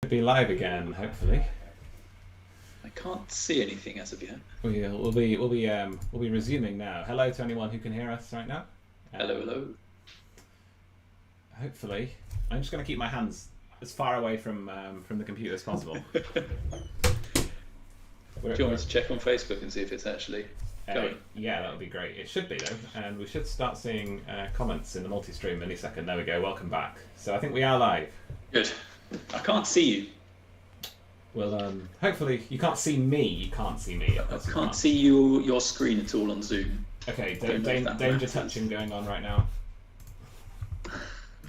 Be live again, hopefully. I can't see anything as of yet. We'll be resuming now. Hello to anyone who can hear us right now. Hello, hello. Hopefully, I'm just going to keep my hands as far away from the computer as possible. Do you want me to check on Facebook and see if it's actually going? Yeah, that would be great. It should be though, and we should start seeing comments in the multi-stream any second. There we go. Welcome back. So I think we are live. Good. I can't see you. Well, hopefully you can't see me. You can't see me. I can't see your screen at all on Zoom. Okay, danger touching going on right now.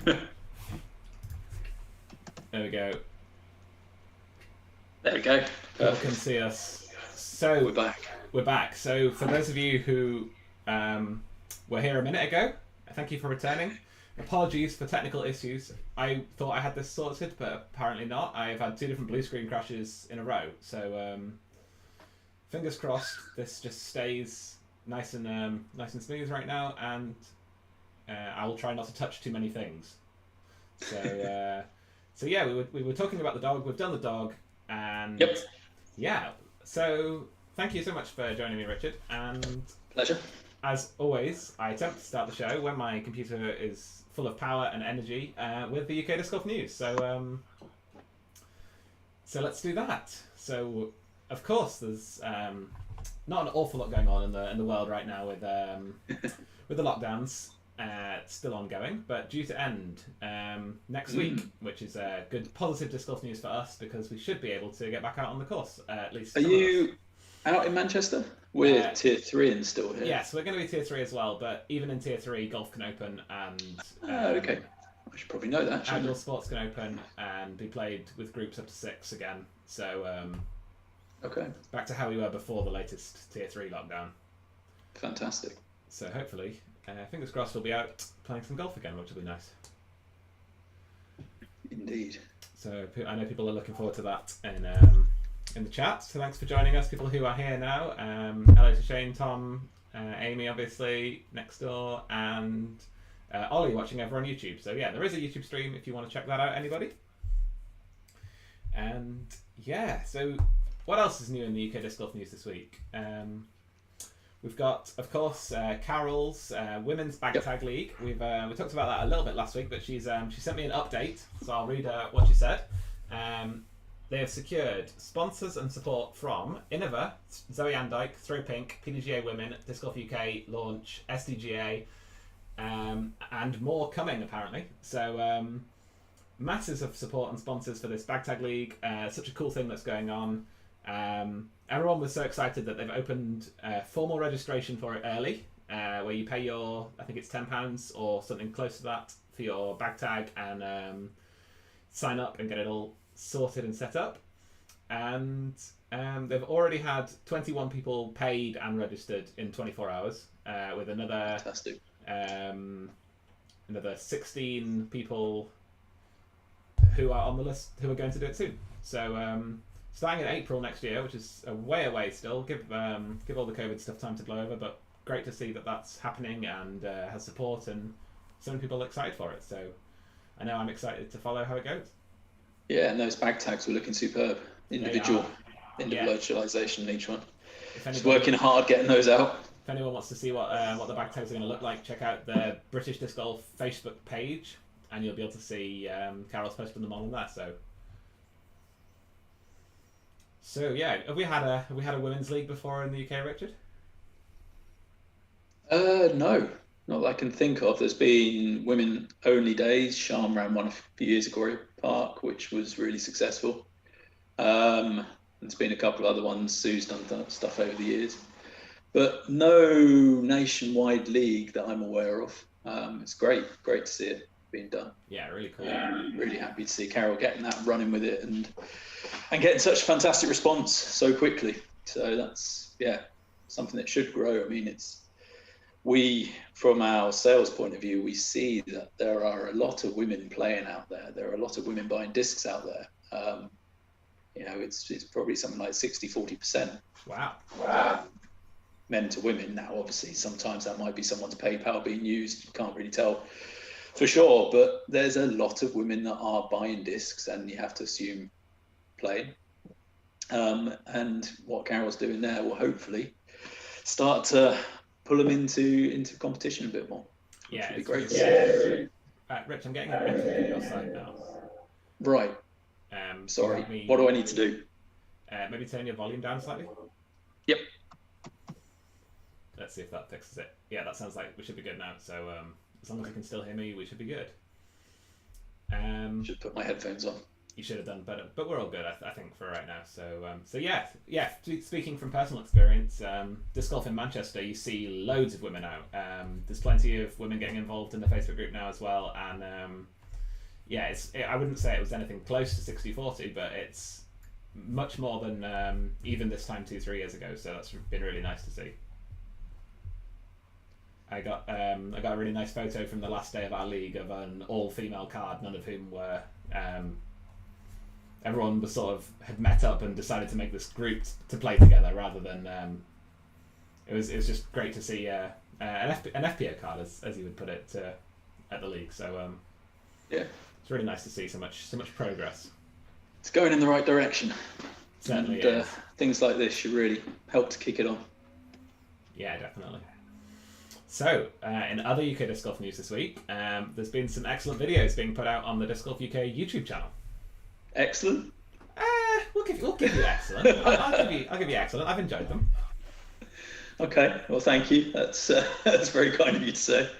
There we go. There we go. People can see us. So We're back. So for those of you who were here a minute ago, thank you for returning. Apologies for technical issues. I thought I had this sorted, but apparently not. I've had 2 different blue screen crashes in a row. So fingers crossed this just stays nice and smooth right now, and I will try not to touch too many things. So so yeah, we were talking about the dog. We've done the dog, and yep. Yeah. So thank you so much for joining me, Richard. And pleasure. As always, I attempt to start the show when my computer is full of power and energy with the UK Disc Golf News. So let's do that. So of course, there's not an awful lot going on in the world right now with the lockdowns still ongoing, but due to end next week, which is good positive disc golf news for us because we should be able to get back out on the course at least. Are you out in Manchester? We're tier 3 and still here. Yes, we're going to be tier 3 as well, but even in tier 3, golf can open and okay. I should probably know that. Outdoor sports can open and be played with groups up to 6 again. So okay, back to how we were before the latest tier 3 lockdown. Fantastic. So hopefully, fingers crossed, we'll be out playing some golf again, which will be nice. Indeed. So I know people are looking forward to that in the chat. So thanks for joining us, people who are here now. Hello to Shane, Tom, Amy, obviously, next door, and Ollie watching over on YouTube. So yeah, there is a YouTube stream if you want to check that out, anybody. And yeah, so what else is new in the UK Disc Golf News this week? We've got, of course, Carol's Women's Bag Tag League. We talked about that a little bit last week, but she sent me an update, so I'll read what she said. They have secured sponsors and support from Innova, Zoe Andyke, Throw Pink, PDGA Women, Disc Golf UK, Launch, SDGA, and more coming apparently. So masses of support and sponsors for this Bag Tag League. Such a cool thing that's going on. Everyone was so excited that they've opened formal registration for it early, where you pay I think it's £10 or something close to that for your bag tag and sign up and get it all sorted and set up. And they've already had 21 people paid and registered in 24 hours, with another fantastic. Another 16 people who are on the list who are going to do it soon. So starting in April next year, which is a way away still. Give all the COVID stuff time to blow over, but great to see that that's happening and has support and so many people are excited for it. So I know I'm excited to follow how it goes. Yeah, and those bag tags were looking superb. Individualisation in each one. Just working hard getting those out. If anyone wants to see what the bag tags are going to look like, check out the British Disc Golf Facebook page, and you'll be able to see Carol's posting them on there. So yeah, have we had a women's league before in the UK, Richard? No, not that I can think of. There's been women only days. Sham ran one a few years ago at Park, which was really successful. There's been a couple of other ones. Sue's done stuff over the years, but no nationwide league that I'm aware of. It's great to see it being done. Yeah, really cool. Really happy to see Carol getting that running with it and getting such fantastic response so quickly. So that's something that should grow. I mean, we from our sales point of view, we see that there are a lot of women playing out there. There are a lot of women buying discs out there. It's probably something like 60-40%. Wow. Men to women. Now, obviously, sometimes that might be someone's PayPal being used. You can't really tell for sure, but there's a lot of women that are buying discs, and you have to assume playing. And what Carol's doing there will hopefully start to pull them into competition a bit more. Which Yeah, would be it's great. really Rich, I'm getting a message on your side now. Right. Sorry. What do I need to do? Maybe turn your volume down slightly. Yep. Let's see if that fixes it. Yeah, that sounds like we should be good now. So as long as you can still hear me, we should be good. Should put my headphones on. You should have done better, but we're all good, I think, for right now. So yeah. Speaking from personal experience, disc golf in Manchester, you see loads of women out. There's plenty of women getting involved in the Facebook group now as well, and I wouldn't say it was anything close to 60-40, but it's much more than even this time 2-3 years ago. So that's been really nice to see. I got a really nice photo from the last day of our league of an all-female card, none of whom were. Everyone was had met up and decided to make this group to play together rather than. It was just great to see an FPO card, as you would put it, at the league. So yeah, it's really nice to see so much progress. It's going in the right direction. Certainly, and things like this should really help to kick it on. Yeah, definitely. So, in other UK Disc Golf news this week, there's been some excellent videos being put out on the Disc Golf UK YouTube channel. Excellent. We'll give you excellent. I'll give you excellent. I've enjoyed them. Okay. Well, thank you. That's very kind of you to say.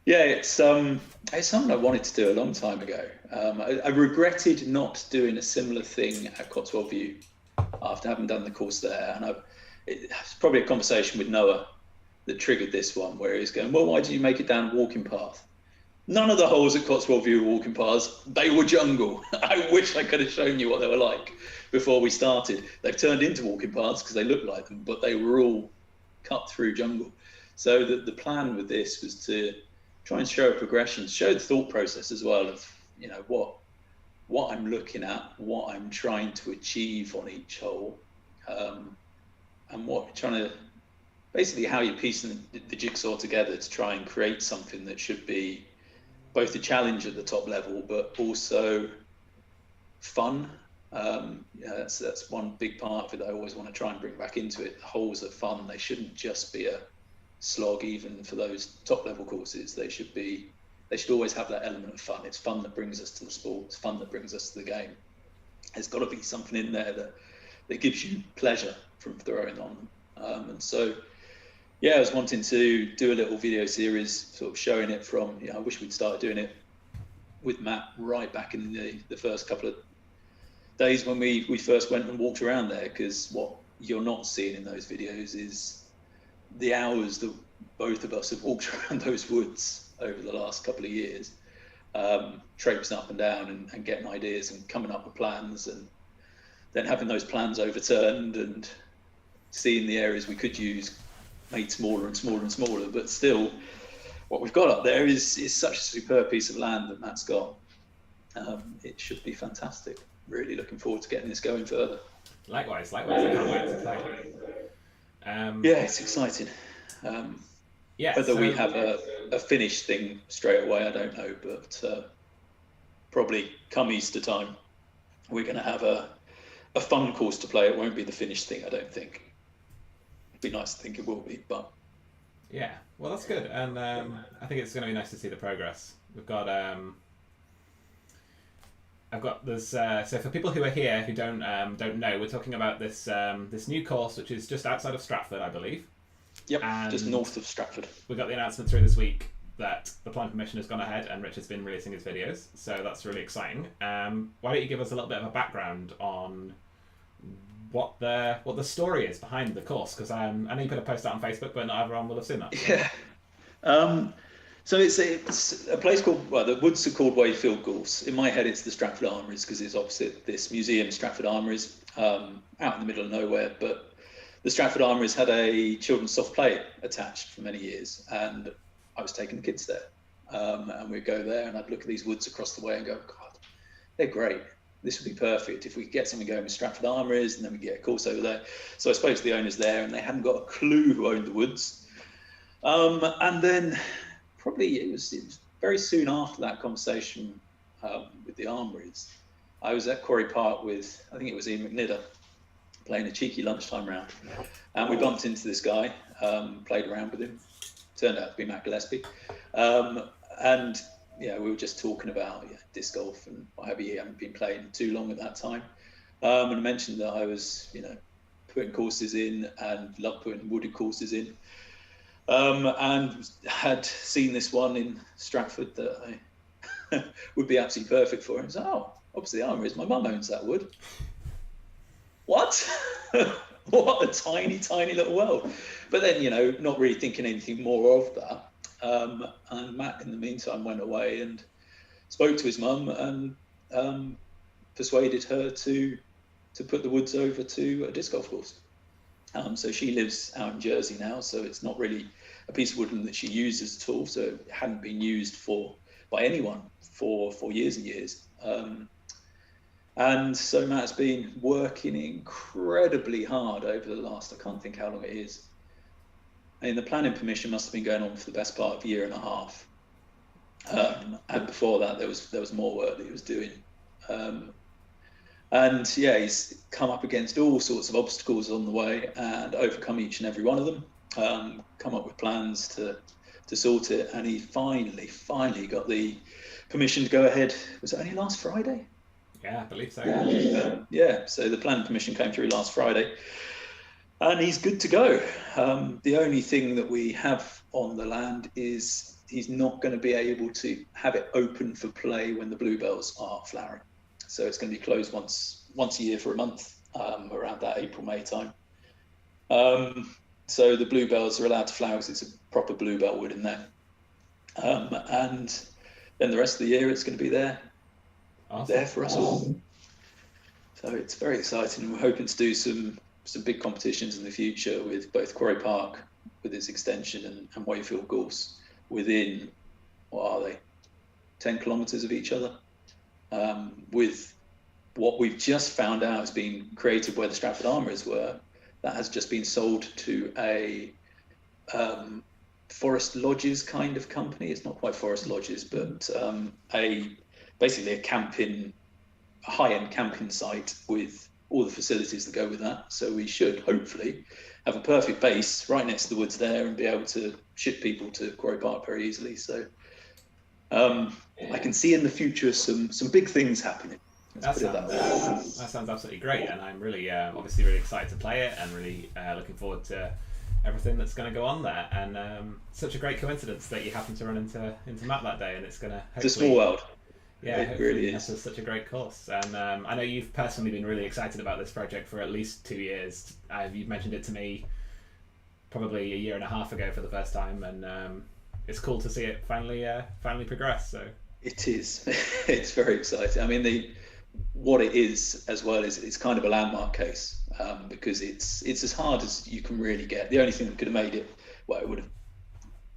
Yeah, it's something I wanted to do a long time ago. I regretted not doing a similar thing at Cotswold View after having done the course there, and it's probably a conversation with Noah that triggered this one, where he's going, well, why did you make it down a walking path? None of the holes at Cotswold View were walking paths. They were jungle. I wish I could have shown you what they were like before we started. They've turned into walking paths because they look like them, but they were all cut through jungle. So the plan with this was to try and show a progression, show the thought process as well of, what I'm looking at, what I'm trying to achieve on each hole, and what trying to, basically how you're piecing the jigsaw together to try and create something that should be both a challenge at the top level, but also fun. That's one big part of it that I always want to try and bring back into it. The holes are fun. They shouldn't just be a slog, even for those top level courses. They should always have that element of fun. It's fun that brings us to the sport. It's fun that brings us to the game. There's got to be something in there that gives you pleasure from throwing on them. And so, yeah, I was wanting to do a little video series, sort of showing it from, I wish we'd started doing it with Matt right back in the first couple of days when we first went and walked around there, because what you're not seeing in those videos is the hours that both of us have walked around those woods over the last couple of years, traipsing up and down and getting ideas and coming up with plans, and then having those plans overturned and seeing the areas we could use made smaller and smaller and smaller, but still what we've got up there is such a superb piece of land that Matt's got. It should be fantastic. Really looking forward to getting this going further. Likewise, I can't wait to play. Yeah, it's exciting. Whether we have a finished thing straight away, I don't know, but probably come Easter time, we're going to have a fun course to play. It won't be the finished thing, I don't think. It'd be nice to think it will be, but yeah, well, that's good, and I think it's going to be nice to see the progress. We've got there's so for people who are here who don't know, we're talking about this this new course which is just outside of Stratford, I believe. Yep, and just north of Stratford. We got the announcement through this week that the planning permission has gone ahead and Richard's been releasing his videos, so that's really exciting. Why don't you give us a little bit of a background on what the story is behind the course, because I know you put a post out on Facebook, but not everyone will have seen that. Yeah. So it's a place called, the woods are called Wayfield Gorse. In my head, it's the Stratford Armouries because it's opposite this museum, Stratford Armouries, out in the middle of nowhere. But the Stratford Armouries had a children's soft play attached for many years, and I was taking the kids there. And we'd go there, and I'd look at these woods across the way and go, God, they're great. This would be perfect if we could get something going with Stratford Armouries, and then we get a course over there. So I spoke to the owners there, and they hadn't got a clue who owned the woods. And then probably it was very soon after that conversation with the Armouries, I was at Quarry Park with, I think it was Ian McNidder, playing a cheeky lunchtime round. And we bumped into this guy, played around with him. Turned out to be Matt Gillespie. And yeah, we were just talking about disc golf and what have you. I haven't been playing too long at that time. And I mentioned that I was, putting courses in and loved putting wooded courses in. And had seen this one in Stratford that I would be absolutely perfect for. And I was like, oh, obviously the armour is, my mum owns that wood. What? What a tiny, tiny little world. But then, not really thinking anything more of that. And Matt, in the meantime, went away and spoke to his mum and persuaded her to put the woods over to a disc golf course. So she lives out in Jersey now, so it's not really a piece of woodland that she uses at all. So it hadn't been used by anyone for years and years. And so Matt's been working incredibly hard over the last, I can't think how long it is. I mean, the planning permission must have been going on for the best part of a year and a half. And before that, there was more work that he was doing. And yeah, he's come up against all sorts of obstacles on the way and overcome each and every one of them. Come up with plans to sort it, and he finally got the permission to go ahead. Was it only last Friday? Yeah, I believe so. Yeah, so the planning permission came through last Friday, and he's good to go. The only thing that we have on the land is he's not going to be able to have it open for play when the bluebells are flowering. So it's going to be closed once a year for a month, around that April-May time. So the bluebells are allowed to flower because it's a proper bluebell wood in there. And then the rest of the year it's going to be there for us all. So it's very exciting. We're hoping to do some big competitions in the future with both Quarry Park, with its extension, and Wayfield Course within, what are they, 10 kilometres of each other. With what we've just found out has been created where the Stratford Armourers were, that has just been sold to a Forest Lodges kind of company. It's not quite Forest Lodges, but basically a high-end camping site with all the facilities that go with that. So we should hopefully have a perfect base right next to the woods there and be able to ship people to Quarry Park very easily. So I can see in the future some big things happening. That sounds absolutely great, and I'm really obviously really excited to play it, and really looking forward to everything that's going to go on there. And such a great coincidence that you happen to run into Matt that day, and it's going to hopefully... It's a small world. Yeah, it really is. This is such a great course, and I know you've personally been really excited about this project for at least 2 years. You've mentioned it to me probably a year and a half ago for the first time, and it's cool to see it finally progress. So it is. It's very exciting. I mean, what it is as well is it's kind of a landmark case, because it's as hard as you can really get. The only thing that could have made it, it would have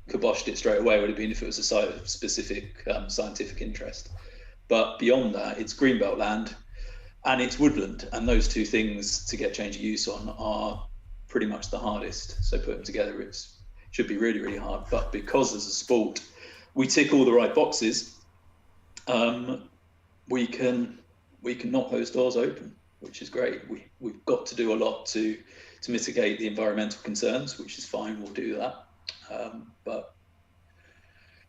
kiboshed it straight away, would have been if it was a site of specific scientific interest. But beyond that, it's greenbelt land and it's woodland, and those two things to get change of use on are pretty much the hardest. So put them together, it should be really, really hard. But because as a sport we tick all the right boxes, we can knock those doors open, which is great. We've got to do a lot to mitigate the environmental concerns, which is fine. We'll do that. But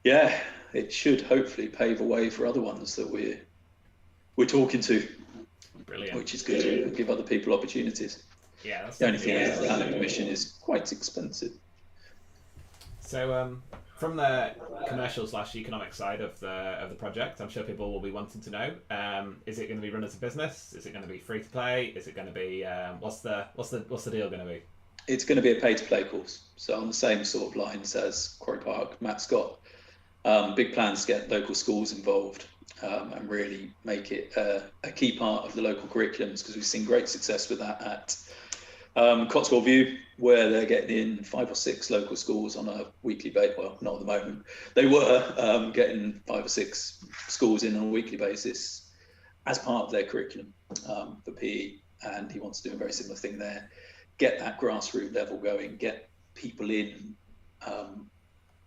yeah, it should hopefully pave a way for other ones that we're talking to. Brilliant. Which is good to give other people opportunities. Yeah, that's the only thing is the planning permission is quite expensive. So from the commercial / economic side of the project, I'm sure people will be wanting to know: is it going to be run as a business? Is it going to be free to play? Is it going to be what's the deal going to be? It's going to be a pay to play course, so on the same sort of lines as Quarry Park. Matt's got big plans to get local schools involved and really make it a key part of the local curriculums, because we've seen great success with that at Cotswold View, where they're getting in 5 or 6 local schools on a weekly basis. Well, not at the moment. They were getting 5 or 6 schools in on a weekly basis as part of their curriculum for PE, and he wants to do a very similar thing there. Get that grassroots level going, get people in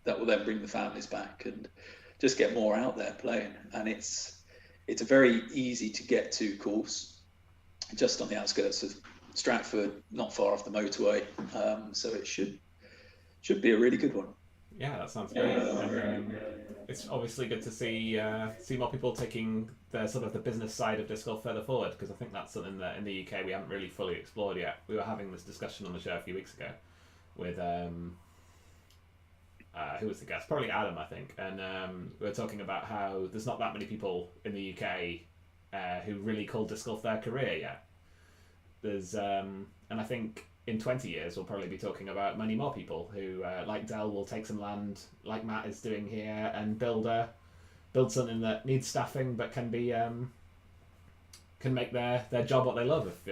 that will then bring the families back, and just get more out there playing. And it's It's a very easy to get to course, just on the outskirts of Stratford, not far off the motorway. So it should be a really good one. Yeah, that sounds great. And, it's obviously good to see more people taking the sort of the business side of disc golf further forward, because I think that's something that in the UK we haven't really fully explored yet. We were having this discussion on the show a few weeks ago with who was the guest? Probably Adam, I think. And we were talking about how there's not that many people in the UK who really call disc golf their career yet. There's and I think in 20 years we'll probably be talking about many more people who, like Dell, will take some land, like Matt is doing here, and build something that needs staffing but can be can make their job what they love. If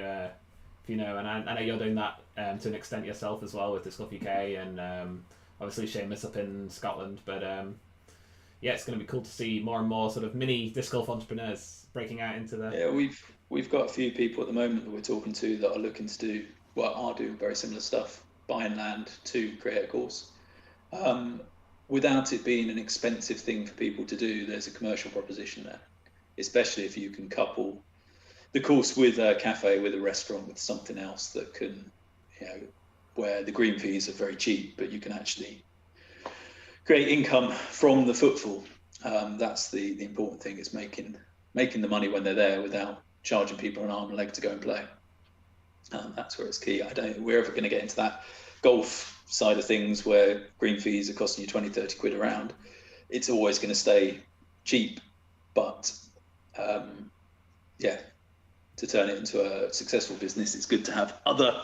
you know, and I know you're doing that to an extent yourself as well with Disc Golf UK, and obviously Seamus up in Scotland. But yeah, it's going to be cool to see more and more sort of mini disc golf entrepreneurs breaking out into the. Yeah, we've got a few people at the moment that we're talking to that are looking to do, well, are doing very similar stuff, buying land to create a course. Without it being an expensive thing for people to do, there's a commercial proposition there, especially if you can couple the course with a cafe, with a restaurant, with something else that can, where the green fees are very cheap, but you can actually create income from the footfall. That's the important thing, is making the money when they're there without charging people an arm and leg to go and play. That's where it's key. We're ever going to get into that golf side of things where green fees are costing you 20, 30 quid a round. It's always going to stay cheap, but to turn it into a successful business, it's good to have other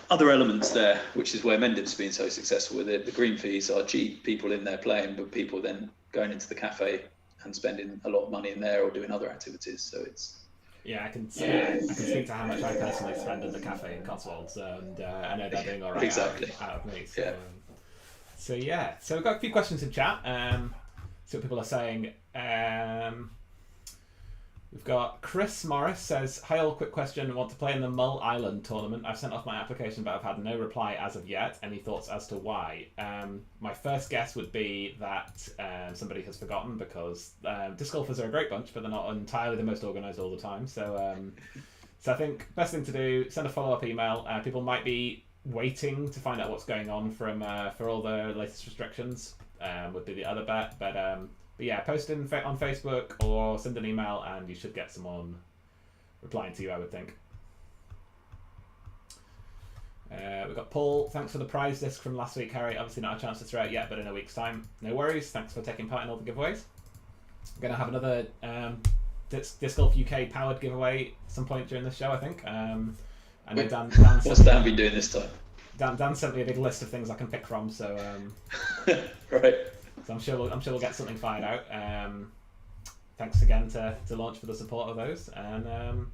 elements there, which is where Mendip's been so successful with it. The green fees are cheap, people in there playing, but people then going into the cafe and spending a lot of money in there or doing other activities. So it's I can speak to how much I personally spend at the cafe in Cotswolds, and I know they're doing all right exactly out of me. So we've got a few questions in chat. See what people are saying. We've got Chris Morris says, "Hi all, quick question. I want to play in the Mull Island tournament. I've sent off my application, but I've had no reply as of yet. Any thoughts as to why?" My first guess would be that somebody has forgotten, because disc golfers are a great bunch, but they're not entirely the most organised all the time. So I think best thing to do, send a follow-up email. People might be waiting to find out what's going on for all the latest restrictions. Would be the other bet, but yeah, post on Facebook or send an email and you should get someone replying to you, I would think. We've got Paul. Thanks for the prize disc from last week, Harry. Obviously not a chance to throw it yet, but in a week's time. No worries. Thanks for taking part in all the giveaways. I'm going to have another Disc Golf UK powered giveaway at some point during the show, I think. I know Dan what's Dan been doing this time? Dan sent me a big list of things I can pick from, so right. So I'm sure we'll get something fired out. Thanks again to Launch for the support of those. And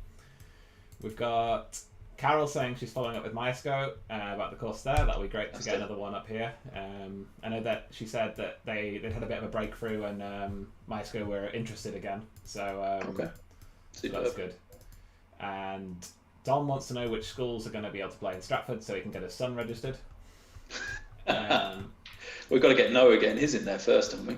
we've got Carol saying she's following up with Myasco about the course there. That'll be great to get another one up here. I know that she said that they'd had a bit of a breakthrough and Myasco were interested again. So, so that's good. And Don wants to know which schools are going to be able to play in Stratford so he can get his son registered. We've got to get Noah getting his in there first, haven't we?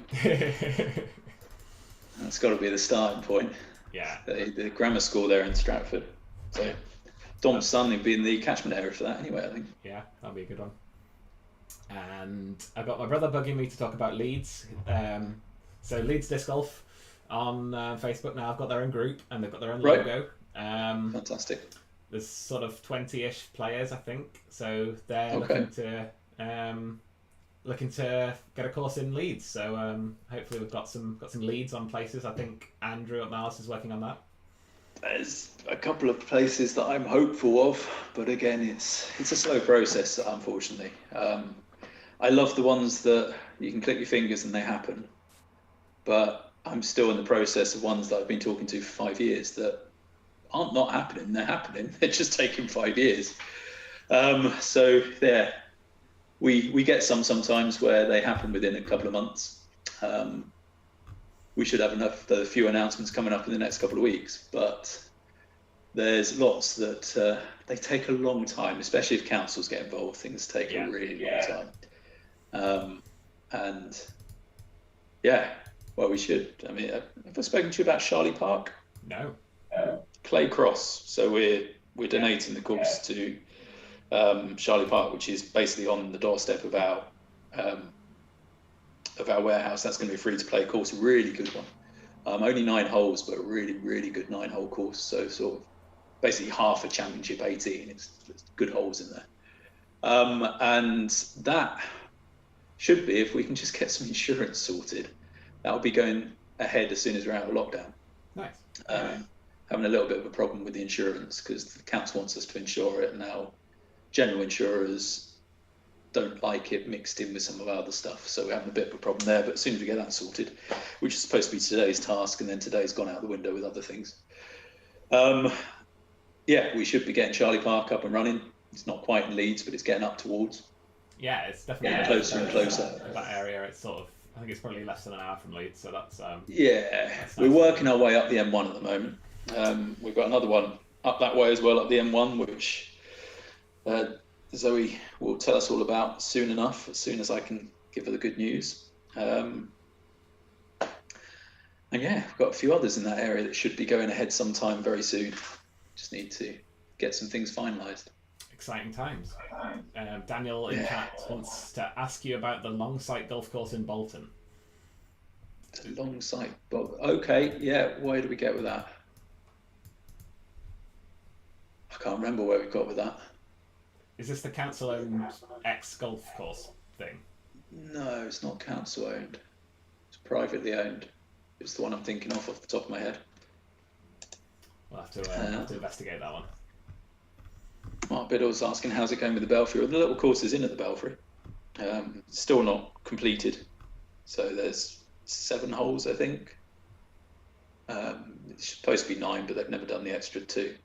That's got to be the starting point. Yeah. The grammar school there in Stratford. So Dom's son will be in the catchment area for that anyway, I think. Yeah, that'll be a good one. And I've got my brother bugging me to talk about Leeds. So Leeds Disc Golf on Facebook now. I've got their own group and they've got their own logo. Fantastic. There's sort of 20-ish players, I think. So they're looking to get a course in Leeds. So hopefully we've got some leads on places. I think Andrew at Malice is working on that. There's a couple of places that I'm hopeful of, but again, it's a slow process, unfortunately. I love the ones that you can click your fingers and they happen, but I'm still in the process of ones that I've been talking to for 5 years that aren't not happening. They're happening. They're just taking 5 years. So yeah, we get sometimes where they happen within a couple of months. We should have a few announcements coming up in the next couple of weeks, but there's lots that they take a long time, especially if councils get involved. Things take a really long time. And yeah, Well, we should. I mean, have I spoken to you about Charlie Park? No. Clay Cross. So we're donating the course to Charlie Park, which is basically on the doorstep of our warehouse. That's going to be a free to play course, a really good one. Only 9 holes, but a really, really good 9-hole course. So sort of basically half a championship 18. It's good holes in there. And that should be, if we can just get some insurance sorted, that will be going ahead as soon as we're out of lockdown. Nice. Having a little bit of a problem with the insurance because the council wants us to insure it, and now general insurers don't like it mixed in with some of our other stuff. So we're having a bit of a problem there, but as soon as we get that sorted, which is supposed to be today's task, and then today's gone out the window with other things. Yeah, we should be getting Charlie Park up and running. It's not quite in Leeds, but it's getting up towards. Yeah, it's definitely closer and closer. That area, it's sort of, I think it's probably less than an hour from Leeds, so that's yeah. That's We're nice. working our way up the M1 at the moment. We've got another one up that way as well, up the M1, which Zoe will tell us all about soon enough, as soon as I can give her the good news. And yeah, we've got a few others in that area that should be going ahead sometime very soon. Just need to get some things finalised. exciting times. Daniel in chat wants to ask you about the Longsight golf course in Bolton. Longsight, but okay, yeah. Where do we get with that? I can't remember where we got with that. Is this the council-owned ex-golf course thing? No, it's not council owned. It's privately owned. It's the one I'm thinking of off the top of my head. We'll have to investigate that one. Mark Biddle's asking how's it going with the Belfry. Well, the little course is in at the Belfry. Still not completed. So there's 7 holes, I think. It's supposed to be 9, but they've never done the extra 2.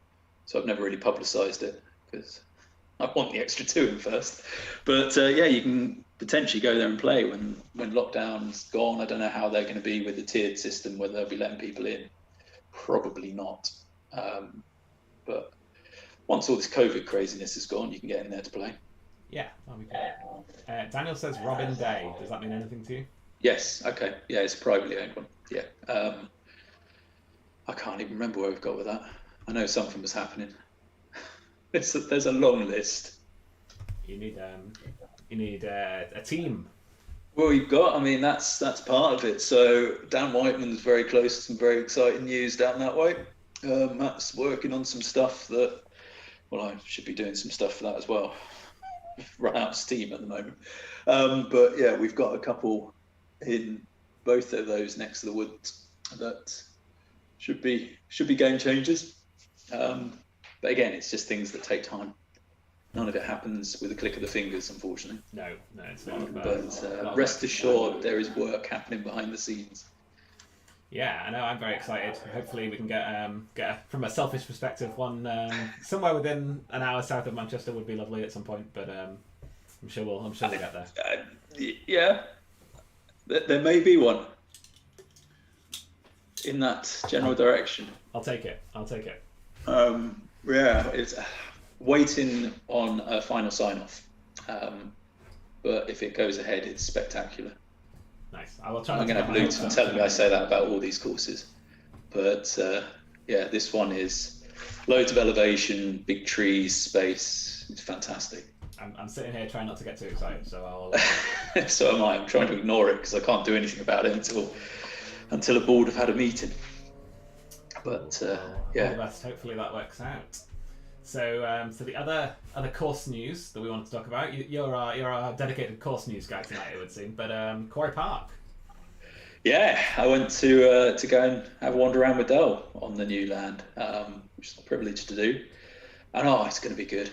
So I've never really publicised it because I want the extra 2 in first. But yeah, you can potentially go there and play when lockdown's gone. I don't know how they're going to be with the tiered system, whether they'll be letting people in. Probably not. But once all this COVID craziness is gone, you can get in there to play. Yeah, that'll be cool. Daniel says Robin Day. Does that mean anything to you? Yes. Okay. Yeah, it's a privately owned one. Yeah. I can't even remember where we've got with that. I know something was happening. There's a long list. You need a team. Well, you've got. I mean, that's part of it. So Dan Whiteman's very close to some very exciting news down that way. Matt's working on some stuff that. Well, I should be doing some stuff for that as well. Run out of steam at the moment. But yeah, we've got a couple in both of those next to the woods that should be game changers. But again, it's just things that take time. None of it happens with a click of the fingers, unfortunately. No, it's not. But rest assured, there is work happening behind the scenes. Yeah, I know. I'm very excited. Hopefully, we can get from a selfish perspective, one somewhere within an hour south of Manchester would be lovely at some point. But I'm sure we'll get there. Yeah, there may be one in that general direction. I'll take it. Yeah, it's waiting on a final sign-off. But if it goes ahead, it's spectacular. Nice. I will try. I'm going to have Luton telling me I say that about all these courses. But yeah, this one is loads of elevation, big trees, space. It's fantastic. I'm sitting here trying not to get too excited, so I'll... So am I. I'm trying to ignore it because I can't do anything about it until a board have had a meeting. But yeah. All the best. Hopefully that works out. So, so the other course news that we wanted to talk about, you're our dedicated course news guy tonight, it would seem. But Quarry Park. Yeah, I went to go and have a wander around with Dell on the new land, which is a privilege to do. And it's going to be good.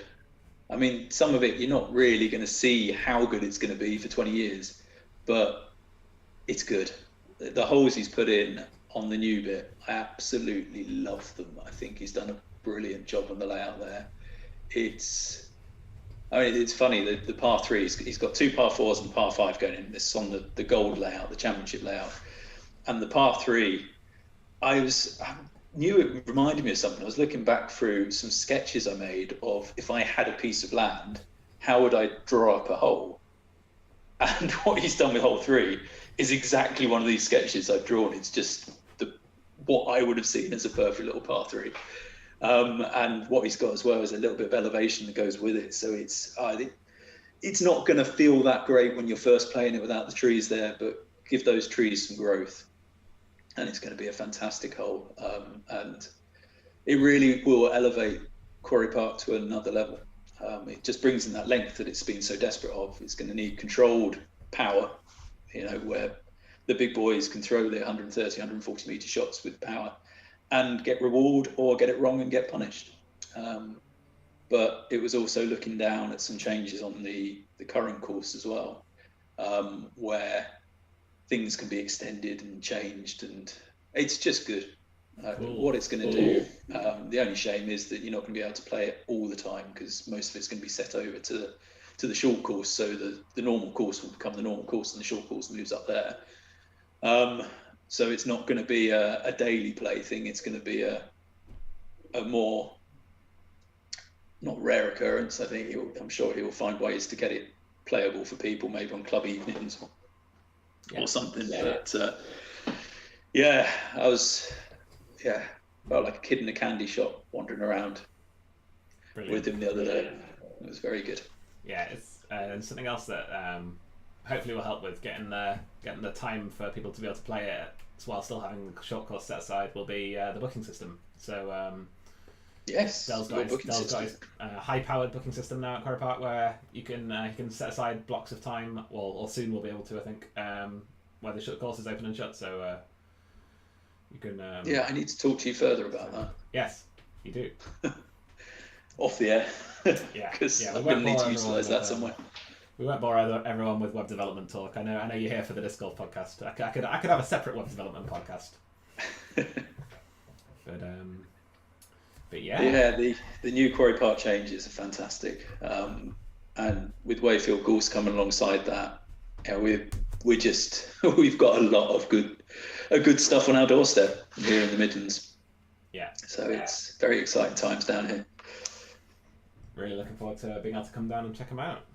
I mean, some of it you're not really going to see how good it's going to be for 20 years, but it's good. The holes he's put in on the new bit, I absolutely love them. I think he's done a brilliant job on the layout there. It's funny, the par 3, he's got 2 par 4s and par 5 going in. This is on the gold layout, the championship layout. And the par 3, I knew it reminded me of something. I was looking back through some sketches I made of if I had a piece of land, how would I draw up a hole? And what he's done with hole 3 is exactly one of these sketches I've drawn. It's just what I would have seen as a perfect little par 3. And what he's got as well is a little bit of elevation that goes with it. So it's not going to feel that great when you're first playing it without the trees there, but give those trees some growth, and it's going to be a fantastic hole. And it really will elevate Quarry Park to another level. It just brings in that length that it's been so desperate of. It's going to need controlled power, where the big boys can throw their 130, 140 meter shots with power and get reward, or get it wrong and get punished. But it was also looking down at some changes on the current course as well, where things can be extended and changed, and it's just good. Cool. What it's going to do. The only shame is that you're not going to be able to play it all the time, because most of it's going to be set over to the short course. So the normal course will become the normal course, and the short course moves up there. So it's not going to be a daily play thing. It's going to be a more, not rare occurrence. I think I'm sure he will find ways to get it playable for people, maybe on club evenings or something. But felt like a kid in a candy shop wandering around with him the other day. It was very good. Yeah, it's and something else that hopefully will help with getting the time for people to be able to play it while still having the short course set aside will be the booking system. So yes, Dell's got a high-powered booking system now at Quarry Park, where you can set aside blocks of time. Or soon we'll be able to, I think, where the short course is open and shut. So you can. I need to talk to you further about that. Yes, you do. Off the air. Yeah, because I'm going to need to utilise that somewhere. We won't bore everyone with web development talk. I know you're here for the disc golf podcast. I could have a separate web development podcast. But yeah. Yeah, the new Quarry Park changes are fantastic. And with Wayfield Gorse coming alongside that, we've got a lot of good stuff on our doorstep here in the Midlands. Yeah. So it's very exciting times down here. Really looking forward to being able to come down and check them out.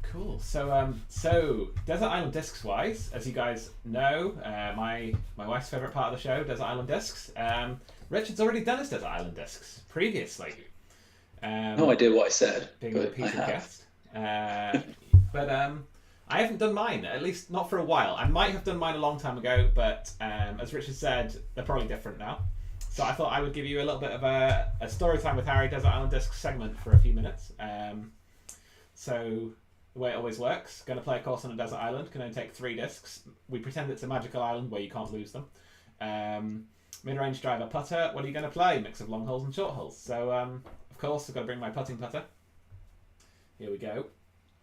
Cool. So Desert Island Discs wise, as you guys know, my wife's favourite part of the show, Desert Island Discs. Richard's already done his Desert Island Discs previously. No idea what I said. Being a repeated guest. But I haven't done mine, at least not for a while. I might have done mine a long time ago, but as Richard said, they're probably different now. So I thought I would give you a little bit of a story time with Harry Desert Island Discs segment for a few minutes. So the way it always works, going to play a course on a desert island, can only take 3 discs. We pretend it's a magical island where you can't lose them. Mid-range driver putter, what are you going to play? Mix of long holes and short holes. So of course I've got to bring my putting putter. Here we go.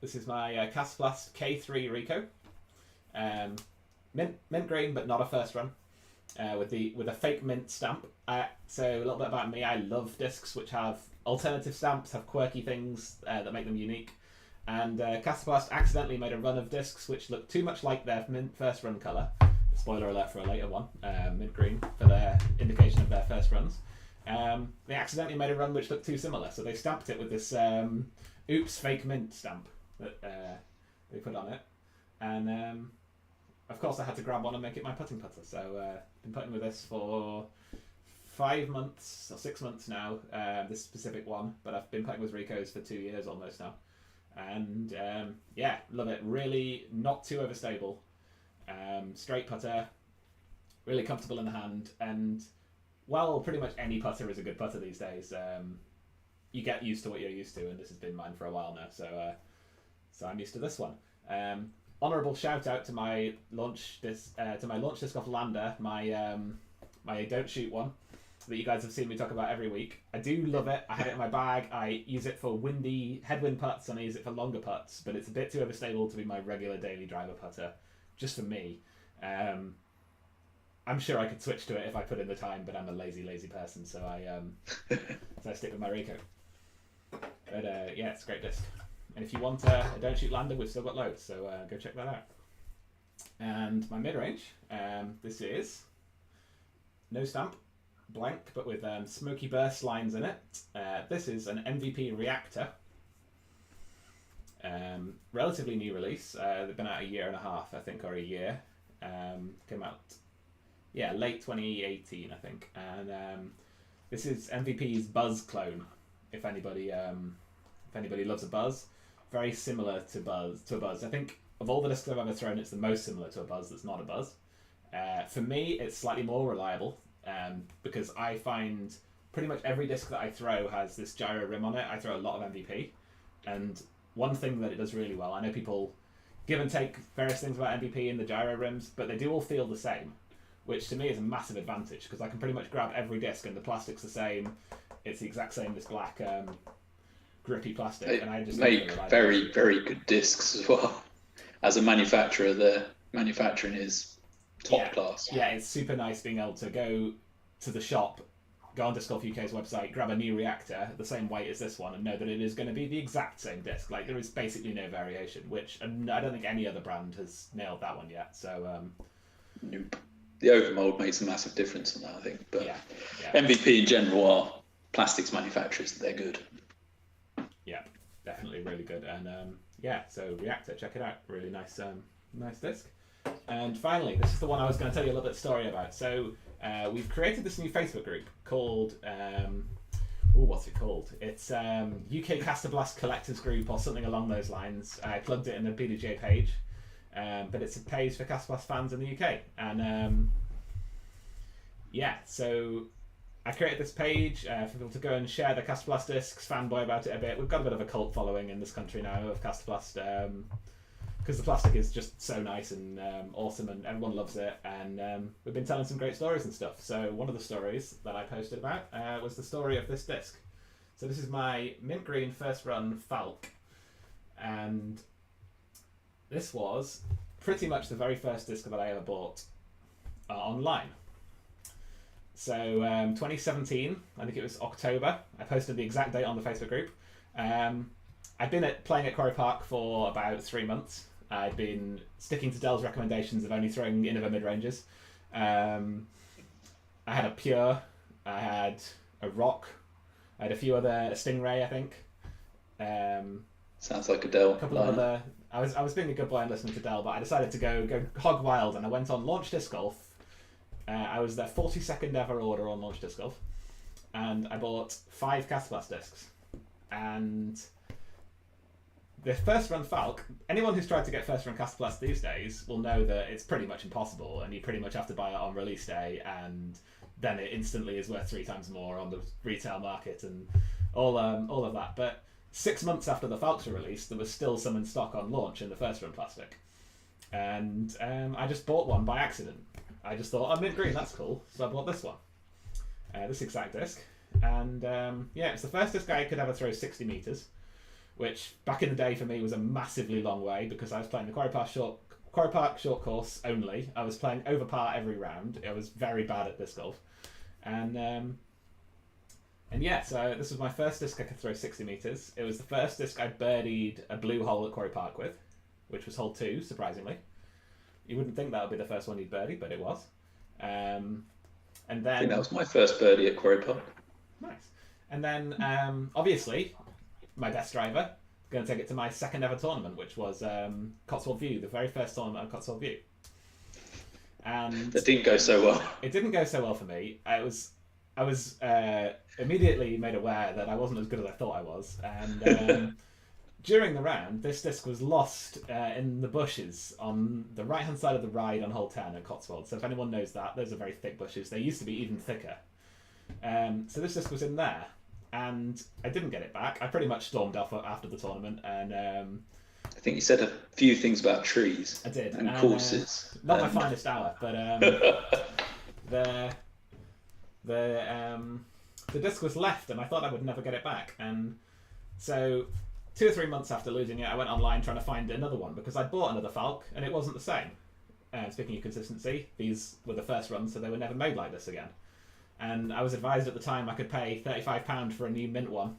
This is my Castblast K3 Rico. Mint green, but not a first run. With a fake mint stamp. So a little bit about me. I love discs which have alternative stamps, have quirky things that make them unique. And Castblast accidentally made a run of discs which look too much like their mint first run colour. Spoiler alert for a later one, mint green, for their indication of their first runs. They accidentally made a run which looked too similar, so they stamped it with this oops fake mint stamp that they put on it. And of course I had to grab one and make it my putting putter. So I've been putting with this for 5 months or 6 months now, this specific one, but I've been putting with Rico's for 2 years almost now. And love it. Really not too overstable. Straight putter, really comfortable in the hand, and well, pretty much any putter is a good putter these days. You get used to what you're used to, and this has been mine for a while now, so I'm used to this one. Honourable shout out to my launch disc off Lander, my don't shoot one that you guys have seen me talk about every week. I do love it. I have it in my bag. I use it for windy headwind putts and I use it for longer putts, but it's a bit too overstable to be my regular daily driver putter, just for me. I'm sure I could switch to it if I put in the time, but I'm a lazy person, so I stick with my Rico. But it's a great disc. And if you want a don't shoot Lander, we've still got loads, so go check that out. And my mid-range, this is no stamp, blank, but with smoky burst lines in it. This is an MVP Reactor. Relatively new release. They've been out a year and a half, I think, or a year. Came out, late 2018, I think. And this is MVP's Buzz clone. If anybody loves a Buzz, very similar to a Buzz. I think of all the discs I've ever thrown, it's the most similar to a Buzz that's not a Buzz. For me, it's slightly more reliable because I find pretty much every disc that I throw has this gyro rim on it. I throw a lot of MVP, and one thing that it does really well, I know people give and take various things about MVP and the gyro rims, but they do all feel the same, which to me is a massive advantage because I can pretty much grab every disc and the plastic's the same. It's the exact same, this black grippy plastic. They and I just make very, very good discs as well. As a manufacturer, the manufacturing is top class. Yeah, it's super nice being able to go to the shop, go on Disc Golf UK's website, grab a new reactor, the same weight as this one, and know that it is going to be the exact same disc. Like, there is basically no variation, which I don't think any other brand has nailed that one yet. So, nope. The overmold makes a massive difference in that, I think. But yeah. MVP in general are plastics manufacturers. They're good. Yeah, definitely really good. And so Reactor, check it out. Really nice, nice disc. And finally, this is the one I was going to tell you a little bit of story about. So we've created this new Facebook group called, what's it called? It's UK Caster Blast Collectors Group or something along those lines. I plugged it in the BDJ page, but it's a page for Caster Blast fans in the UK. And so I created this page for people to go and share the Caster Blast discs, fanboy about it a bit. We've got a bit of a cult following in this country now of Caster Blast. Because the plastic is just so nice and awesome and everyone loves it, and we've been telling some great stories and stuff. So one of the stories that I posted about was the story of this disc. So this is my mint green first run Falk, and this was pretty much the very first disc that I ever bought online. So 2017, I think it was October, I posted the exact date on the Facebook group. I'd been playing at Quarry Park for about 3 months. I'd been sticking to Dell's recommendations of only throwing Innova mid-ranges. I had a Pure, I had a Rock, I had a few other, a Stingray, I think. Sounds like a Dell. A couple of other. I was being a good boy and listening to Dell, but I decided to go hog wild, and I went on Launch Disc Golf. I was their 42nd ever order on Launch Disc Golf, and I bought 5 Caster Blast discs. And the first run Falk, anyone who's tried to get first run Caster Blast these days will know that it's pretty much impossible, and you pretty much have to buy it on release day, and then it instantly is worth 3 times more on the retail market and all of that. But 6 months after the Falks were released, there was still some in stock on launch in the first run plastic, and I just bought one by accident. I just thought, mint green, that's cool, so I bought this one, this exact disc, and it's the first disc I could ever throw 60 meters. Which back in the day for me was a massively long way because I was playing the Quarry Park short course only. I was playing over par every round. I was very bad at disc golf, so this was my first disc I could throw 60 meters. It was the first disc I birdied a blue hole at Quarry Park with, which was hole 2, surprisingly. You wouldn't think that would be the first one you'd birdie, but it was. And then I think that was my first birdie at Quarry Park. Nice. And then obviously, my best driver, going to take it to my second ever tournament, which was Cotswold View, the very first tournament at Cotswold View. And that didn't go so well. It didn't go so well for me. I was immediately made aware that I wasn't as good as I thought I was, and during the round, this disc was lost in the bushes on the right-hand side of the ride on hole 10 at Cotswold. So if anyone knows that, those are very thick bushes. They used to be even thicker. So this disc was in there, and I didn't get it back. I pretty much stormed off after the tournament, and I think you said a few things about trees. I did, and courses. Not my finest hour, but the disc was left, and I thought I would never get it back. And so 2 or 3 months after losing it, I went online trying to find another one because I'd bought another Falk, and it wasn't the same. Speaking of consistency, these were the first runs, so they were never made like this again. And I was advised at the time I could pay £35 for a new mint one.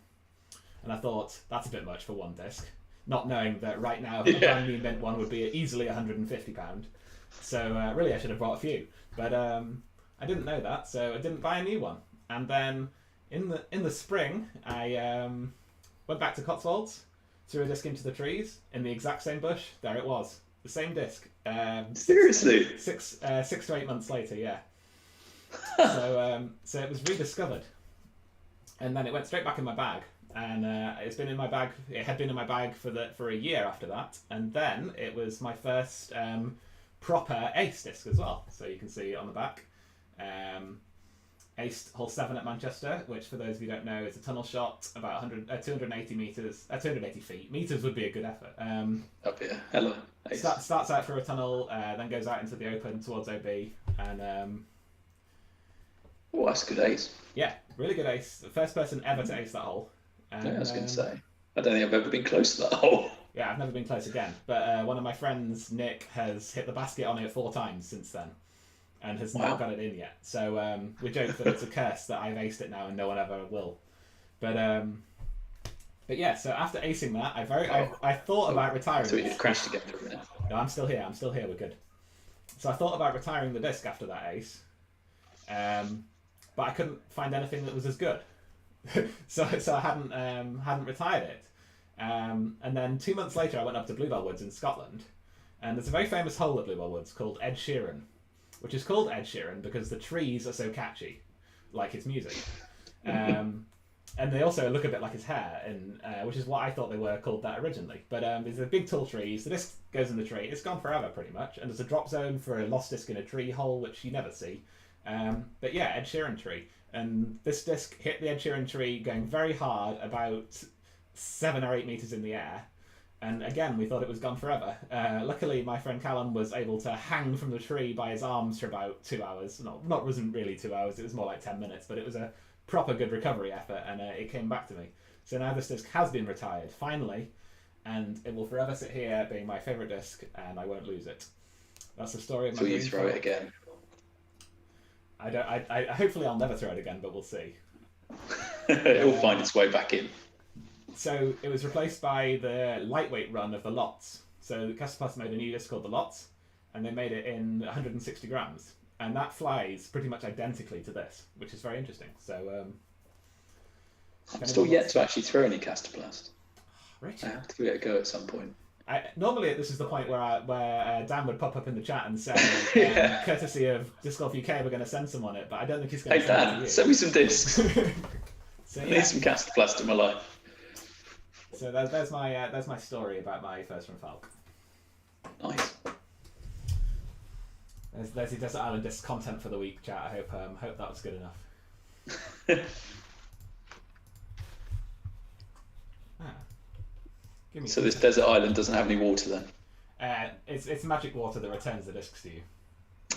And I thought, that's a bit much for one disc. Not knowing that right now a brand new mint one would be easily £150. So really I should have bought a few. But I didn't know that, so I didn't buy a new one. And then in the spring, I went back to Cotswolds, threw a disc into the trees in the exact same bush. There it was, the same disc. Seriously? 6 to 8 months later, yeah. So it was rediscovered, and then it went straight back in my bag, and it's been in my bag. It had been in my bag for a year after that, and then it was my first proper ace disc as well. So you can see it on the back. Aced hole 7 at Manchester, which for those of you who don't know is a tunnel shot about 280 meters, 280 feet. Meters would be a good effort. Up here, hello. Starts out through a tunnel, then goes out into the open towards OB, and oh, that's a good ace. yeah, really good ace. The first person ever to ace that hole. And, Yeah, I was going to say. I don't think I've ever been close to that hole. Yeah, I've never been close again. But one of my friends, Nick, has hit the basket on it 4 times since then, and has not got it in yet. So we joke that it's a curse that I've aced it now and no one ever will. But yeah, so after acing that, I thought about retiring. So you'd crashed again for a minute. No, I'm still here. We're good. So I thought about retiring the disc after that ace, but I couldn't find anything that was as good. so I hadn't retired it. And then 2 months later, I went up to Bluebell Woods in Scotland, and there's a very famous hole at Bluebell Woods called Ed Sheeran, which is called Ed Sheeran because the trees are so catchy, like his music. And they also look a bit like his hair, and which is what I thought they were called that originally. But there's a big tall trees. The disc goes in the tree. It's gone forever, pretty much. And there's a drop zone for a lost disc in a tree hole, which you never see. But yeah, Ed Sheeran tree. And this disc hit the Ed Sheeran tree going very hard, about 7 or 8 meters in the air. And again, we thought it was gone forever. Luckily, my friend Callum was able to hang from the tree by his arms for about 2 hours. Wasn't really 2 hours. It was more like 10 minutes, but it was a proper good recovery effort, and it came back to me. So now this disc has been retired, finally, and it will forever sit here being my favourite disc, and I won't lose it. That's the story of my dream. So you throw it again? I hopefully I'll never throw it again, but we'll see. It'll find its way back in. So it was replaced by the lightweight run of the Lots. So Casterplast made a new disc called the Lots, and they made it in 160 grams. And that flies pretty much identically to this, which is very interesting. So, I'm still yet to actually throw any Casterplast. Richard, I have to give it a go at some point. Normally, this is the point where Dan would pop up in the chat and say, courtesy of Disc Golf UK, we're going to send someone it, but I don't think he's going to send it to you. Hey Dan, send me some discs. So, I need some Casterplast in my life. So there's my story about my first from Falk. Nice. There's the Desert Island Disc content for the week, chat. I hope that was good enough. So this desert island doesn't have any water then? It's magic water that returns the discs to you.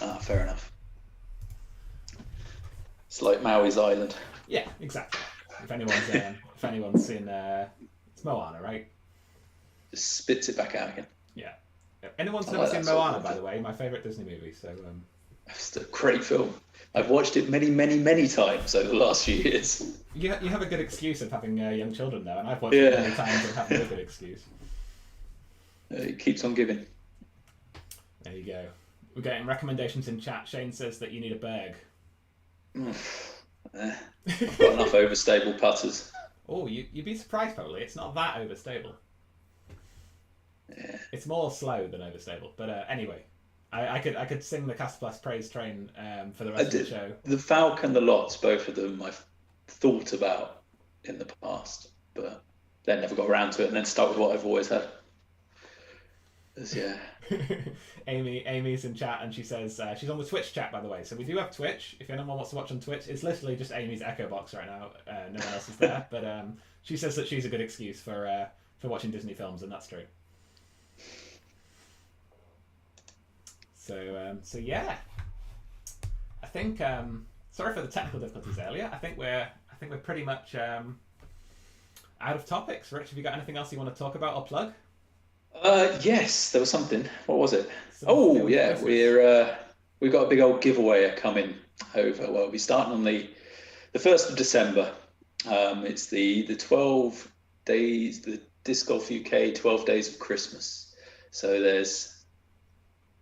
Ah, fair enough. It's like Maui's island. Yeah, exactly. If anyone's seen, it's Moana, right? Just spits it back out again. Yeah. If anyone's ever seen Moana, by the way, my favourite Disney movie. So it's a great film. I've watched it many, many, many times over the last few years. You have a good excuse of having young children though, and I've watched it many times and have no good excuse. It keeps on giving. There you go. We're getting recommendations in chat. Shane says that you need a berg. I've got enough overstable putters. Oh, you'd be surprised probably. It's not that overstable. Yeah. It's more slow than overstable. But anyway, I could sing the Casterplast praise train for the rest of the show. The Falk and the Lots, both of them, I've thought about in the past, but then never got around to it, and then stuck with what I've always had. Yeah. Amy's in chat, and she says she's on the Twitch chat, by the way. So we do have Twitch. If anyone wants to watch on Twitch, it's literally just Amy's echo box right now. No one else is there. But she says that she's a good excuse for watching Disney films, and that's true. So yeah, I think sorry for the technical difficulties earlier. I think we're pretty much out of topics. Rich, have you got anything else you want to talk about or plug? Yes, there was something. What was it? We've got a big old giveaway coming over. Well, we'll be starting on the 1st of December. It's the 12 days, the Disc Golf UK 12 Days of Christmas. So there's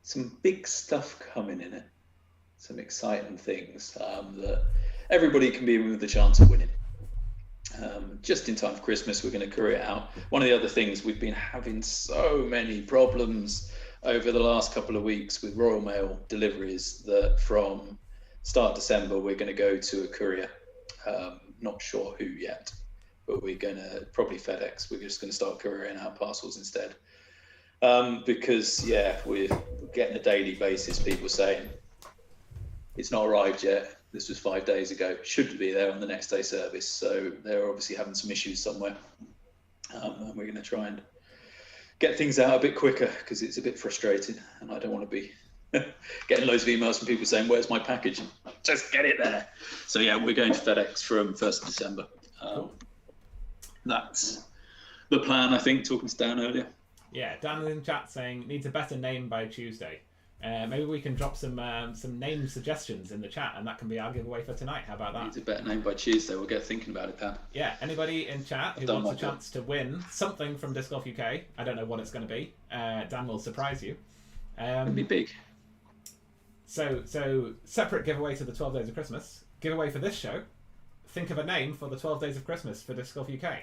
some big stuff coming in it, some exciting things that everybody can be with the chance of winning. just in time for Christmas, we're going to courier it out. One of the other things, we've been having so many problems over the last couple of weeks with Royal Mail deliveries that from start December, we're going to go to a courier. Not sure who yet, but we're going to probably FedEx. We're just going to start couriering out parcels instead. Because, yeah, we're getting a daily basis, people saying, it's not arrived yet. This was 5 days ago. Should be there on the next day service. So they're obviously having some issues somewhere. And we're going to try and get things out a bit quicker because it's a bit frustrating. And I don't want to be getting loads of emails from people saying, where's my package? Just get it there. So, yeah, we're going to FedEx from 1st of December. That's the plan, I think, talking to Dan earlier. Yeah, Dan is in chat saying, needs a better name by Tuesday. Maybe we can drop some name suggestions in the chat, and that can be our giveaway for tonight. How about that? Needs a better name by Tuesday. We'll get thinking about it, Dan. Yeah, anybody in chat who wants a chance to win something from Disc Golf UK, I don't know what it's going to be. Dan will surprise you. It'll be big. So separate giveaway to the 12 Days of Christmas. Giveaway for this show. Think of a name for the 12 Days of Christmas for Disc Golf UK.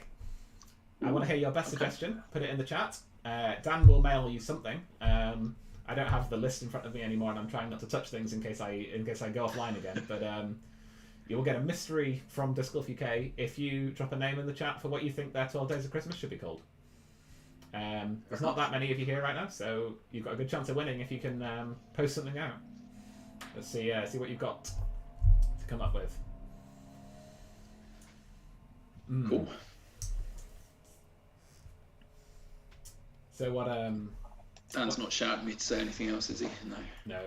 I want to hear your best suggestion. Put it in the chat. Dan will mail you something. I don't have the list in front of me anymore, and I'm trying not to touch things in case I go offline again. But you will get a mystery from Disc Golf UK if you drop a name in the chat for what you think their 12 Days of Christmas should be called. There's not that many of you here right now, so you've got a good chance of winning if you can post something out. Let's see what you've got to come up with. Cool. So what? Dan's not shouting at me to say anything else, is he? No.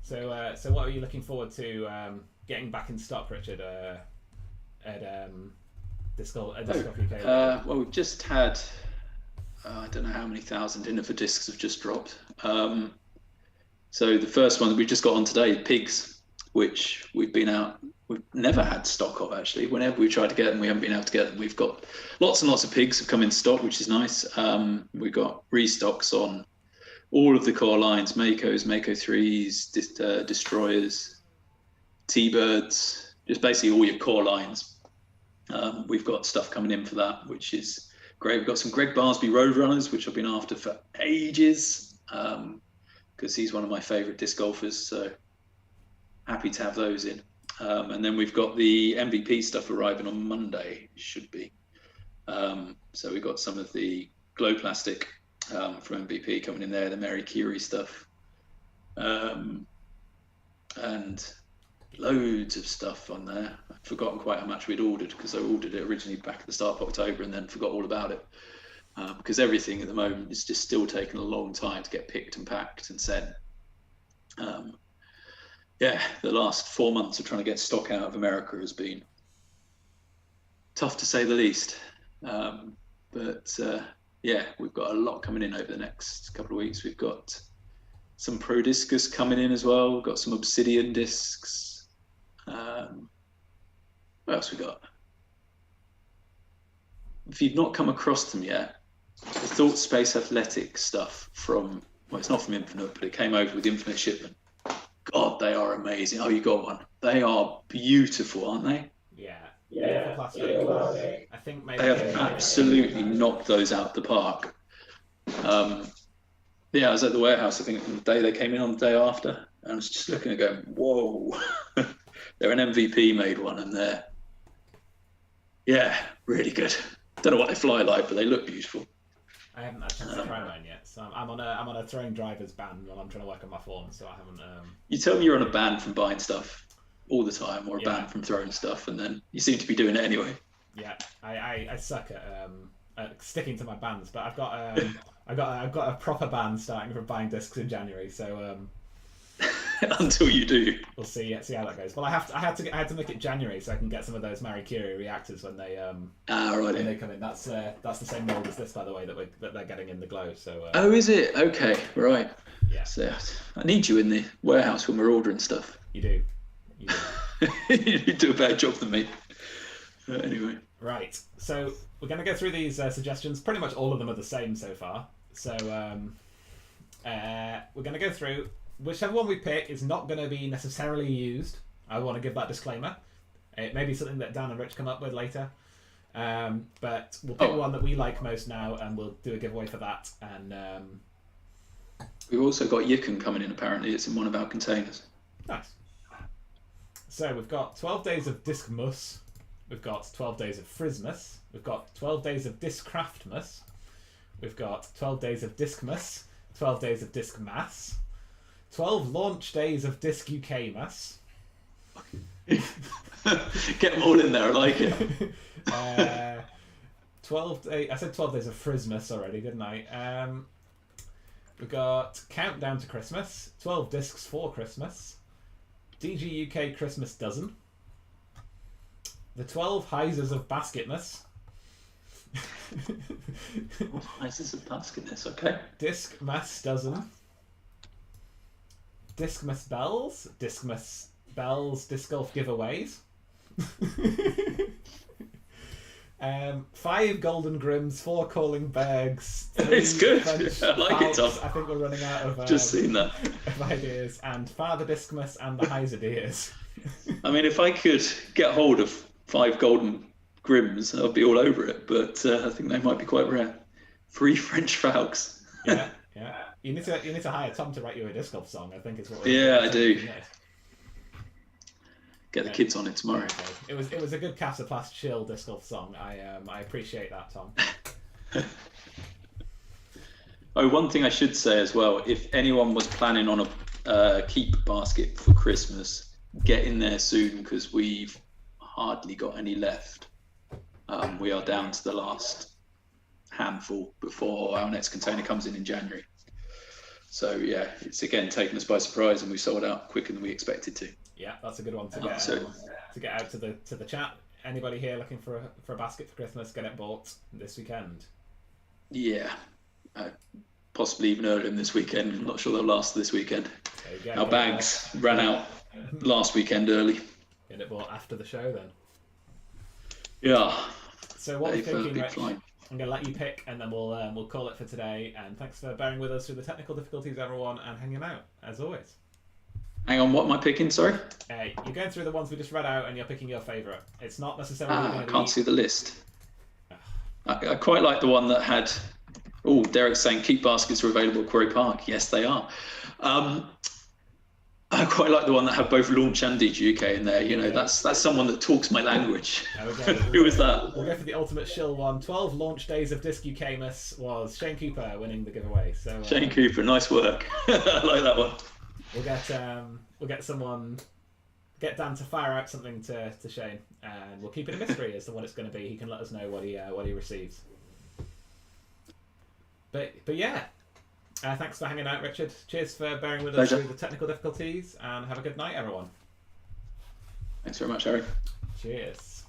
So what are you looking forward to getting back in stock, Richard? At Disc Golf UK. Well, we've just had I don't know how many thousand Innova discs have just dropped. So the first one that we just got on today, pigs, which we've never had stock of actually. Whenever we tried to get them, we haven't been able to get them. We've got lots and lots of pigs have come in stock, which is nice. We've got restocks on all of the core lines, Makos, Mako 3s, Destroyers, T-Birds, just basically all your core lines. We've got stuff coming in for that, which is great. We've got some Greg Barsby Roadrunners, which I've been after for ages, because he's one of my favourite disc golfers, so happy to have those in. And then we've got the MVP stuff arriving on Monday, should be. So we've got some of the glow plastic from MVP coming in there, the Mary Curie stuff. And loads of stuff on there. I've forgotten quite how much we'd ordered because I ordered it originally back at the start of October and then forgot all about it. Because everything at the moment is just still taking a long time to get picked and packed and sent. The last 4 months of trying to get stock out of America has been tough to say the least. But we've got a lot coming in over the next couple of weeks. We've got some Pro Discus coming in as well. We've got some Obsidian discs. What else we got? If you've not come across them yet, the Thought Space Athletic stuff from, well, it's not from Infinite, but it came over with Infinite shipment. God, they are amazing. Oh, you got one. They are beautiful, aren't they? Yeah. I think maybe they have absolutely knocked those out the park. I was at the warehouse, I think, the day they came in on the day after, and I was just looking and going, whoa. They're an MVP made one, and they're, really good. Don't know what they fly like, but they look beautiful. I haven't had a chance to try mine yet, so I'm on a throwing drivers ban while I'm trying to work on my form, so I haven't. You tell me you're on a ban from buying stuff all the time, or a ban from throwing stuff, and then you seem to be doing it anyway. Yeah, I suck at sticking to my bans, but I've got a proper ban starting from buying discs in January, so until you do, we'll see how that goes. Well, I had to make it January so I can get some of those Marie Curie reactors when they when they come in. That's the same mold as this, by the way, that they're getting in the glow. So oh, is it? Okay, right. Yeah. So I need you in the warehouse when we're ordering stuff. You do. You do a better job than me. Anyway. Right. So we're going to go through these suggestions. Pretty much all of them are the same so far. So we're going to go through. Whichever one we pick is not going to be necessarily used. I want to give that disclaimer. It may be something that Dan and Rich come up with later. But we'll pick one that we like most now, and we'll do a giveaway for that. And we've also got Yicken coming in, apparently. It's in one of our containers. Nice. So we've got 12 days of Discmas. We've got 12 days of Frismas. We've got 12 days of Discraftmas. We've got 12 days of Discmas. 12 days of Discmas. 12 launch days of Disc UKmas. Get them all in there, I like it. 12 days. I said 12 days of Frismas already, didn't I? We've got Countdown to Christmas. 12 discs for Christmas. DG UK Christmas Dozen. The 12 Heisers of Basketmas. Heisers of Basketmas, okay. Discmas Dozen. Discmas Bells. Discmas Bells Disc Golf Giveaways. 5 Golden Grims, 4 Calling Bergs. It's good. I like it, Tom. I think we're running out of just seen that of ideas. And Father Discmas and the Heiser Deers. I mean, if I could get hold of 5 Golden Grims, I'd be all over it. But I think they might be quite rare. 3 French Falcons. Yeah. You need to hire Tom to write you a disc golf song, I think is what. I do. Get the kids on it tomorrow. It was a good Casa-Plast chill disc golf song. I appreciate that, Tom. Oh, one thing I should say as well: if anyone was planning on a keep basket for Christmas, get in there soon because we've hardly got any left. We are down to the last handful before our next container comes in January. So yeah, it's again taken us by surprise, and we sold out quicker than we expected to. Yeah, that's a good one to get out to the chat. Anybody here looking for a basket for Christmas? Get it bought this weekend. Yeah, possibly even earlier than this weekend. I'm not sure they'll last this weekend. Our bags ran out last weekend early. Get it bought after the show then. Yeah. So what we're thinking, Rich, I'm going to let you pick, and then we'll call it for today. And thanks for bearing with us through the technical difficulties, everyone, and hanging out as always. Hang on, what am I picking? Sorry. You're going through the ones we just read out, and you're picking your favourite. It's not necessarily. I can't see the list. I quite like the one that had. Oh, Derek's saying keep baskets are available at Quarry Park. Yes, they are. I quite like the one that had both launch and DG UK in there. You know, that's someone that talks my language. Who was that? We'll go for the ultimate shill one. 12 launch days of Disc UKmas was Shane Cooper winning the giveaway. So Shane Cooper, nice work. I like that one. We'll get someone. Get Dan to fire out something to Shane, and we'll keep it a mystery as to what it's going to be. He can let us know what he receives. But yeah, thanks for hanging out, Richard. Cheers for bearing with us through the technical difficulties, and have a good night, everyone. Thanks very much, Harry. Cheers.